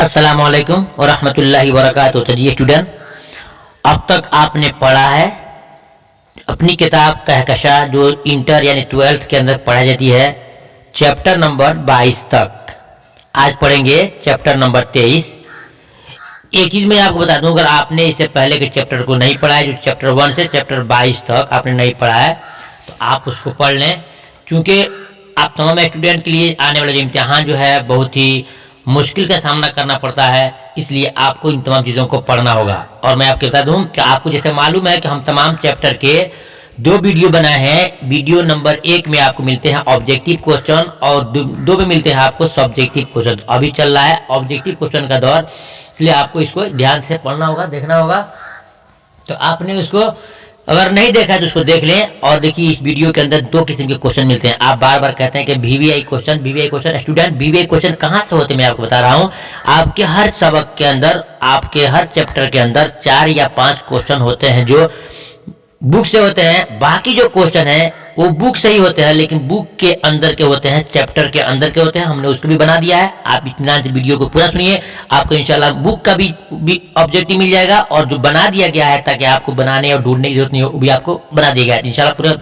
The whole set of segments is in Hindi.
अस्सलामुअलैकुम वरहमतुल्लाहि वबरकातुहू। तो जी स्टूडेंट, अब तक आपने पढ़ा है अपनी किताब कहकशा जो इंटर यानी 12th के अंदर पढ़ाई जाती है, चैप्टर नंबर 22 तक। आज पढ़ेंगे चैप्टर नंबर 23। एक चीज़ मैं आपको बता दूं, अगर आपने इससे पहले के चैप्टर को नहीं पढ़ा है, जो चैप्टर 1 से चैप्टर 22 तक आपने नहीं पढ़ा है, तो आप उसको पढ़ लें, क्योंकि आप तमाम स्टूडेंट के लिए आने वाला जो इम्तिहान जो है बहुत ही मुश्किल का सामना करना पड़ता है, इसलिए आपको इन तमाम चीज़ों को पढ़ना होगा। और मैं आपको बता दूं कि आपको जैसे मालूम है कि हम तमाम चैप्टर के 2 वीडियो बनाए हैं। वीडियो नंबर 1 में आपको मिलते हैं ऑब्जेक्टिव क्वेश्चन और 2 में मिलते हैं आपको सब्जेक्टिव क्वेश्चन। अभी चल रहा है ऑब्जेक्टिव क्वेश्चन का दौर, इसलिए आपको इसको ध्यान से पढ़ना होगा, देखना होगा। तो आपने उसको अगर नहीं देखा है तो उसको देख लें। और देखिए, इस वीडियो के अंदर 2 किस्म के क्वेश्चन मिलते हैं। आप बार बार कहते हैं कि VVI question student, VVI question कहाँ से होते हैं मैं आपको बता रहा हूँ। आपके हर सबक के अंदर, आपके हर चैप्टर के अंदर 4 या 5 क्वेश्चन होते हैं जो बुक से होते हैं। बाकी जो क्वेश्चन है वो बुक से ही होते हैं, लेकिन बुक के अंदर के होते हैं, चैप्टर के अंदर के होते हैं। हमने उसको भी बना दिया है। आप इत्मीनान से वीडियो को पूरा सुनिए, आपको इंशाल्लाह बुक का भी ऑब्जेक्टिव मिल जाएगा, और जो बना दिया गया है ताकि आपको बनाने और ढूंढने की जरूरत नहीं हो, वो भी आपको बना दिया गया है। इंशाल्लाह पूरा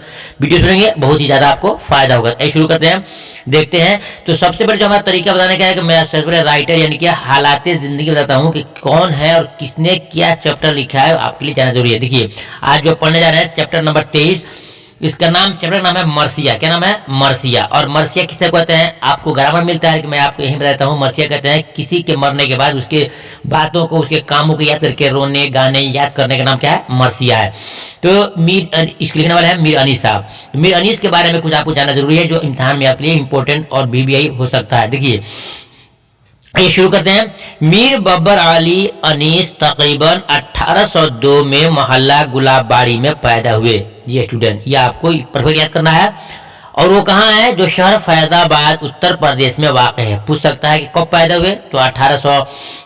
वीडियो सुनेंगे, बहुत ही ज्यादा आपको फायदा होगा। ऐसे शुरू करते हैं, देखते हैं। तो सबसे बड़ा जो हमारा तरीका बताने का है कि मैं सबसे पहले राइटर यानी कि हालाते जिंदगी बताता हूँ कि कौन है और किसने क्या चैप्टर लिखा है, आपके लिए जाना जरूरी है। देखिए, आज जो पढ़ने जा रहे हैं चैप्टर नंबर 23, इसका नाम, चैप्टर का नाम है मर्सिया। क्या नाम है? मर्सिया। और मर्सिया किसे कहते हैं आपको ग्रामर मिलता है कि मैं आपको यही बताता हूँ। मर्सिया कहते हैं किसी के मरने के बाद उसके बातों को, उसके कामों को याद करके रोने गाने याद करने का नाम क्या है? मर्सिया है। तो इसके लिखने वाले हैं मीर अनीस साहब। मीर अनीस के बारे में कुछ आपको जानना जरूरी है जो इम्तिहान में आपके लिए इंपॉर्टेंट और वीवीआई हो सकता है। देखिए, ये शुरू करते हैं। मीर बब्बर अली अनीस तकरीबन 1802 में मोहल्ला गुलाबबाड़ी में पैदा हुए। ये स्टूडेंट, ये आपको परफेक्ट याद करना है। और वो कहाँ है? जो शहर फैजाबाद उत्तर प्रदेश में वाक़ है। पूछ सकता है कि कब पैदा हुए, तो 1800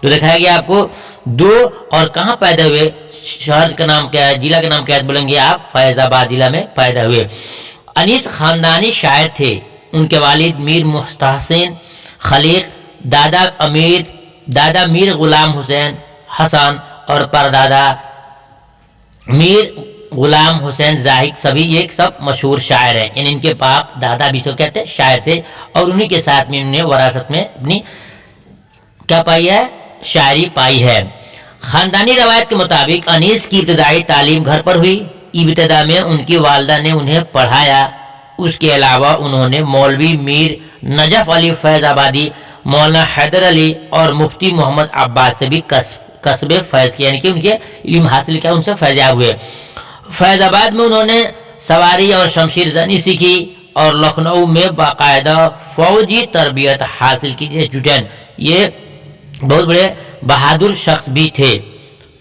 जो दिखाया गया आपको 2। और कहाँ पैदा हुए, शहर का नाम क्या है, जिला का नाम क्या है, बोलेंगे आप फैजाबाद जिला में पैदा हुए। अनीस खानदानी शायर थे। उनके वालिद मीर मुस्तहसिन खलीक, दादा मीर गुलाम हुसैन हसन और परदादा मीर गुलाम हुसैन जाहिद, सभी एक सब मशहूर शायर हैं। इनके बाप दादा भी सब कहते हैं शायर थे, और उन्हीं के साथ में उन्होंने विरासत में अपनी क्या पाई है? शायरी पाई है। खानदानी रवायत के मुताबिक अनीस की इब्तदाई तालीम घर पर हुई। इब्तदा में उनकी वालदा ने उन्हें पढ़ाया। उसके अलावा उन्होंने मौलवी मीर नजफ अली फैजाबादी, मौलाना हैदर अली और मुफ्ती मोहम्मद अब्बास से भी कस्बे फैज किया, यानी कि उनके इल्म हासिल किया, उनसे फैजा हुए। फैजाबाद में उन्होंने सवारी और शमशीर जनी सीखी और लखनऊ में बाकायदा फौजी तरबियत हासिल की। स्टूडेंट, ये बहुत बड़े बहादुर शख्स भी थे।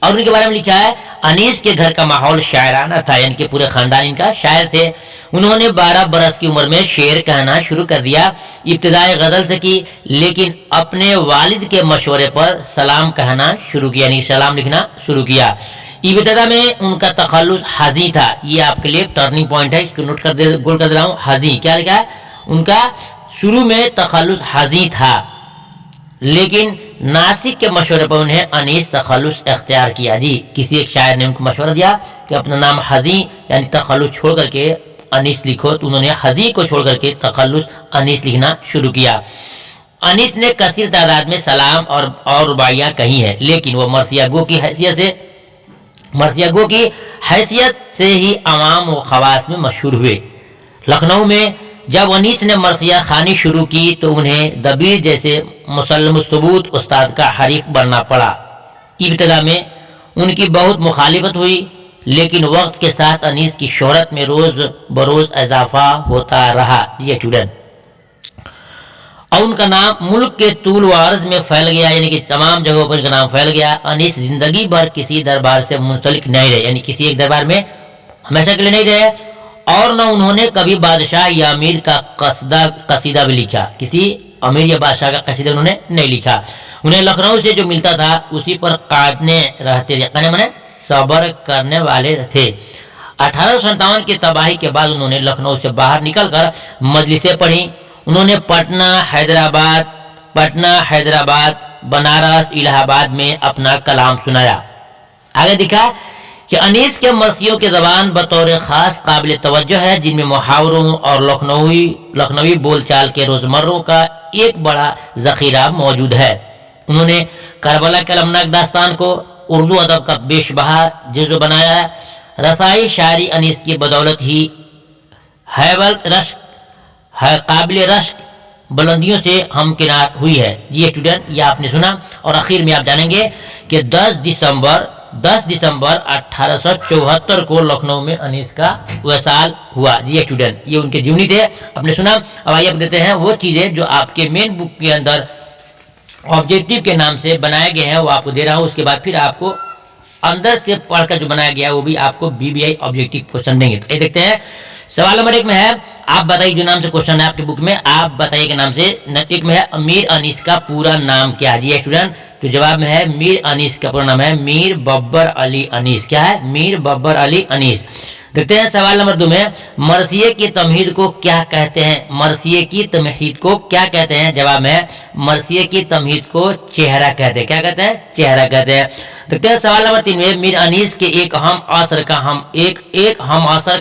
और उनके बारे में लिखा है, अनीस के घर का माहौल शायराना था, यानी कि पूरे खानदान इनका शायर थे। उन्होंने 12 बरस की उम्र में शेर कहना शुरू कर दिया। इब्तिदाई गजल से की, लेकिन अपने वालिद के मशवरे पर सलाम कहना शुरू किया, यानी सलाम लिखना शुरू किया। इब्तिदा में उनका तखल्लुस हजी था। ये आपके लिए टर्निंग पॉइंट है, इसको नोट कर दे, गोल कर दे रहा हूँ। हजी क्या लिखा है? उनका शुरू में तखल्लुस हजी था, लेकिन नासिक के मशवरे पर उन्हें अनीस तखल्लुस इख्तियार किया। जी, किसी एक शायर ने उनको मशवरा दिया कि अपना नाम हजी यानी तखल्लुस छोड़ करके अनीस लिखो, तो उन्होंने हजी को छोड़ करके तखल्लुस अनीस लिखना शुरू किया। अनीस ने कसीर तादाद में सलाम और रुबाइयाँ कही हैं, लेकिन वो मर्सिया गो की हैसियत से ही अवाम व खवास में मशहूर हुए। लखनऊ में जब अनीस ने मर्सिया खानी शुरू की तो उन्हें दबीर जैसे मुसल्लम सबूत उस्ताद का हरीफ बनना पड़ा। इब्तिदा में उनकी बहुत मुखालिफत हुई, लेकिन वक्त के साथ अनीस की शोहरत में रोज बरोज इजाफा होता रहा। ये स्टूडेंट, और उनका नाम मुल्क के तूल व अर्ज में फैल गया, यानी कि तमाम जगहों पर इनका नाम फैल गया। अनीस जिंदगी भर किसी दरबार से मुंसलिक नहीं रहे, यानी किसी एक दरबार में हमेशा के लिए नहीं रहे, और न उन्होंने कभी बादशाह या अमीर का कसीदा भी लिखा। किसी अमीर या बादशाह का कसीदा उन्होंने नहीं लिखा। उन्हें लखनऊ से जो मिलता था उसी पर काटने रहते थे, मैंने सब्र करने वाले थे। 1857 की तबाही के बाद उन्होंने लखनऊ से बाहर निकलकर मजलिसें पढ़ी। उन्होंने पटना, हैदराबाद, बनारस, इलाहाबाद में अपना कलाम सुनाया। आगे दिखा कि अनीस के मरसियों की ज़बान बतौर ख़ास काबिल तवज्जो है, जिनमें मुहावरों और लखनवी बोलचाल के रोज़मर्रों का एक बड़ा ज़ख़ीरा मौजूद है। उन्होंने करबला के अलमनाक दास्तान को उर्दू अदब का बेशबहा जुज़्व बनाया है। रसाई शायरी अनीस की बदौलत ही हैबल रश्क काबिल रश्क बुलंदियों से हमकिनार हुई है। जी स्टूडेंट, ये आपने सुना। और आखिर में आप जानेंगे कि 10 दिसंबर 1874 को लखनऊ में अनीस का वसाल हुआ। जी स्टूडेंट, ये उनके जीवनी थे, आपने सुना। अब आइए आप देते हैं वो चीज़ें जो आपके मेन बुक के अंदर ऑब्जेक्टिव के नाम से बनाए गए हैं, वो आपको दे रहा हूँ। उसके बाद फिर आपको अंदर से पढ़कर जो बनाया गया है वो भी आपको बीबीआई ऑब्जेक्टिव क्वेश्चन देंगे। तो ये देखते हैं। सवाल नंबर 1 में है, आप बताइए, जो नाम से क्वेश्चन है आपके बुक में, आप बताइए के नाम से। एक में है मीर अनीस का पूरा नाम क्या है। जी स्टूडेंट, तो जवाब में है मीर अनीस का पूरा नाम है मीर बब्बर अली अनीस। क्या है? मीर बब्बर अली अनीस। देखते हैं सवाल नंबर 2 में, मरसिये की तमहीद को क्या कहते हैं। मरसिये की तमहीद को क्या कहते हैं। जवाब में है मरसिये की तमहीद को चेहरा कहते हैं। क्या कहते हैं? चेहरा कहते हैं। देखते हैं सवाल नंबर 3 में, मीर अनीस के एक हम असर का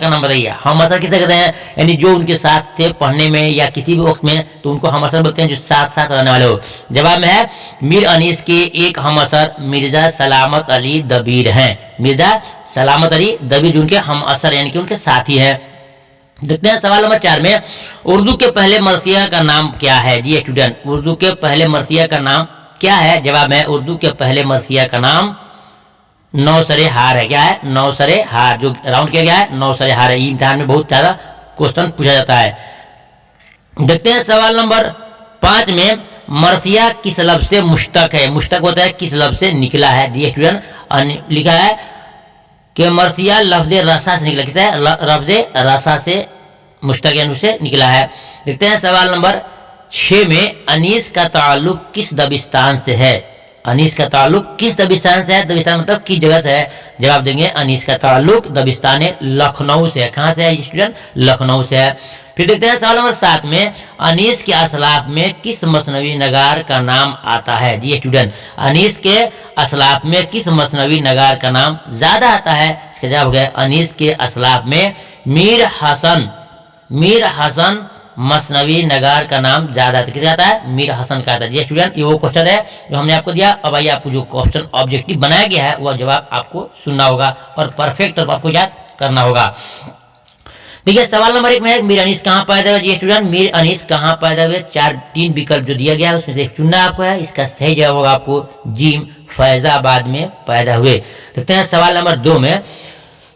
नाम बताइए। हम असर किसे कहते हैं? यानी जो उनके साथ थे पढ़ने में या किसी भी वक्त में, तो उनको हम असर बोलते हैं, जो साथ साथ रहने वाले हो। जवाब में है मीर अनीस के एक हम असर मिर्जा सलामत अली दबीर हैं। मिर्जा सलामत अली दबीर जो उनके हम असर यानी कि उनके साथी हैं। देखते हैं सवाल नंबर 4 में, उर्दू के पहले मरसिया का नाम क्या है। जी स्टूडेंट, उर्दू के पहले मरसिया का नाम क्या है। जवाब है उर्दू के पहले मरसिया का नाम नौसरे हार है। क्या है? नौसरे हार। जो राउंड किया गया है नौसरे हार है। इम्तिहान में बहुत ज्यादा क्वेश्चन पूछा जाता है। देखते हैं सवाल नंबर 5 में, मरसिया किस लफ्ज से मुश्तक है। मुश्तक होता है किस लफ्ज से निकला है। दी स्टूडेंट, लिखा है कि मरसिया लफ्ज रसा से निकला। किस है? लफ्ज रसा से मुश्तक यानी से निकला है। देखते हैं सवाल नंबर 6 में, अनीस का ताल्लुक किस दबिस्तान से है। अनीस का ताल्लुक किस दबिस्तान से है। दबिस्तान मतलब किस जगह से है। जवाब देंगे अनीस का ताल्लुक दबिस्तान लखनऊ से है। कहाँ से है स्टूडेंट? लखनऊ से है। फिर देखते हैं सवाल नंबर 7 में, अनीस के असलाफ में किस मसनवी नगार का नाम आता है। जी स्टूडेंट, अनीस के असलाफ में किस मसनवी नगार का नाम ज्यादा आता है। इसका जवाब हो गया अनीस के असलाफ में मीर हसन मसनवी नगार का नाम ज्यादा आता है। किसे आता है? मीर हसन का आता है। जी स्टूडेंट, ये वो क्वेश्चन है जो हमने आपको दिया। अब आइए आपको जो क्वेश्चन ऑब्जेक्टिव बनाया गया है वह जवाब आपको सुनना होगा और परफेक्ट आपको याद करना होगा। देखिए सवाल नंबर 1 में है, मीर अनीस कहाँ पैदा हुए। जी स्टूडेंट, मीर अनीस कहाँ पैदा हुए। 3 विकल्प जो दिया गया है उसमें से एक चुनना आपको है। इसका सही जवाब होगा आपको जीम, फैजाबाद में पैदा हुए। देखते हैं सवाल नंबर 2 में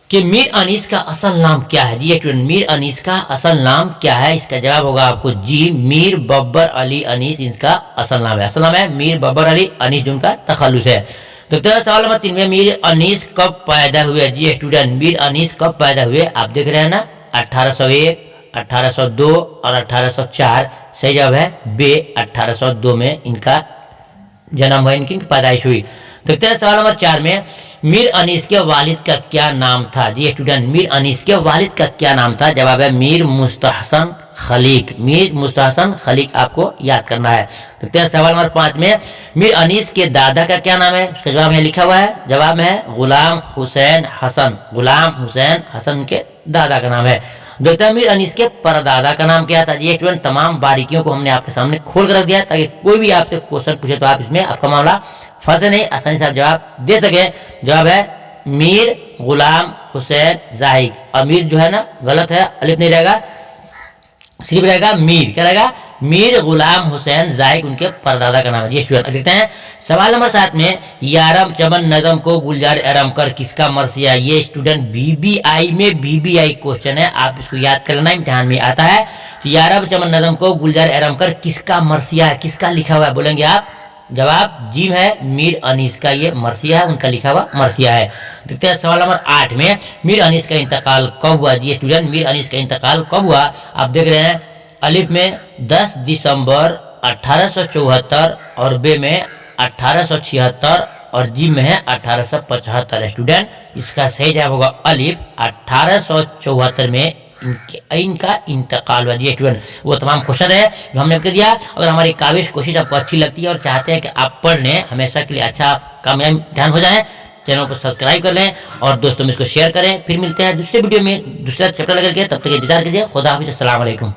कि मीर अनीस का असल नाम क्या है। जी स्टूडेंट, मीर अनीस का असल नाम क्या है। इसका जवाब होगा आपको जी, मीर बब्बर अली अनीस इनका असल नाम है। असल नाम है मीर बब्बर अली अनीस, जिनका तखल्लुस है। देखते हैं सवाल नंबर 3 में, मीर अनीस कब पैदा हुए। जी स्टूडेंट, मीर अनीस कब पैदा हुए। आप देख रहे हैं ना, 1801, 1802 और 1804। सही जवाब है बे, 1802 में इनका जन्म हुआ, इनकी पैदाइश हुई। देखते हैं सवाल नंबर 4 में, मीर अनीस के वालिद का क्या नाम था। जी स्टूडेंट, मीर अनीस के वालिद का क्या नाम था। जवाब है मीर मुस्तहसन खलीक। मीर मुस्तहसन खलीक आपको याद करना है। देखते हैं सवाल नंबर 5 में, मीर अनीस के दादा का क्या नाम है। उसका जवाब है लिखा हुआ है। जवाब में है गुलाम हुसैन हसन। गुलाम हुसैन हसन के दादा का नाम है। देखते हैं मीर अनीस के परदादा का नाम क्या था। ये स्टूडेंट, तमाम बारीकियों को हमने आपके सामने खोल कर रख दिया ताकि कोई भी आपसे क्वेश्चन पूछे तो आप इसमें आपका मामला फंसे नहीं, आसानी से आप जवाब दे सके। जवाब है मीर गुलाम हुसैन जाहिद। और मीर जो है ना गलत है, अलिफ नहीं रहेगा, सिर्फ रहेगा मीर। क्या रहेगा? मीर गुलाम हुसैन जाहिद उनके परदादा का नाम है। ये स्टूडेंट देखते हैं सवाल नंबर 7 में, यारम चमन नजम को गुलजार एरम कर किसका मरसिया। ये स्टूडेंट बीबीआई में बीबीआई क्वेश्चन है, आप इसको याद कर लेना, इम्तिहान में आता है। तो यारम चमन नजम को गुलजार एरम कर किसका मरसिया है, किसका लिखा हुआ है बोलेंगे आप। जवाब जी है, मीर अनीस का ये मरसिया है, उनका लिखा हुआ मरसिया है। देखते हैं सवाल नंबर 8 में, मीर अनीस का इंतकाल कब हुआ। जी स्टूडेंट, मीर अनीस का इंतकाल कब हुआ। आप देख रहे हैं अलिफ में 10 दिसंबर 1874 और बे में 1876 और जी में है 1875। स्टूडेंट, इसका सही जवाब होगा अलिफ। 1874 में इनका इंतकाल हुआ। जी स्टूडेंट, वो तमाम क्वेश्चन है जो हमने कर दिया। अगर हमारी काविश कोशिश आपको अच्छी लगती है और चाहते हैं कि आप पढ़ लें, हमेशा के लिए अच्छा कामयाब ध्यान हो जाए, चैनल को सब्सक्राइब कर लें और दोस्तों में इसको शेयर करें। फिर मिलते हैं दूसरे वीडियो में दूसरा चैप्टर लेकर के, तब तक इंतजार कीजिए। खुदा हाफिज़, अस्सलाम वालेकुम।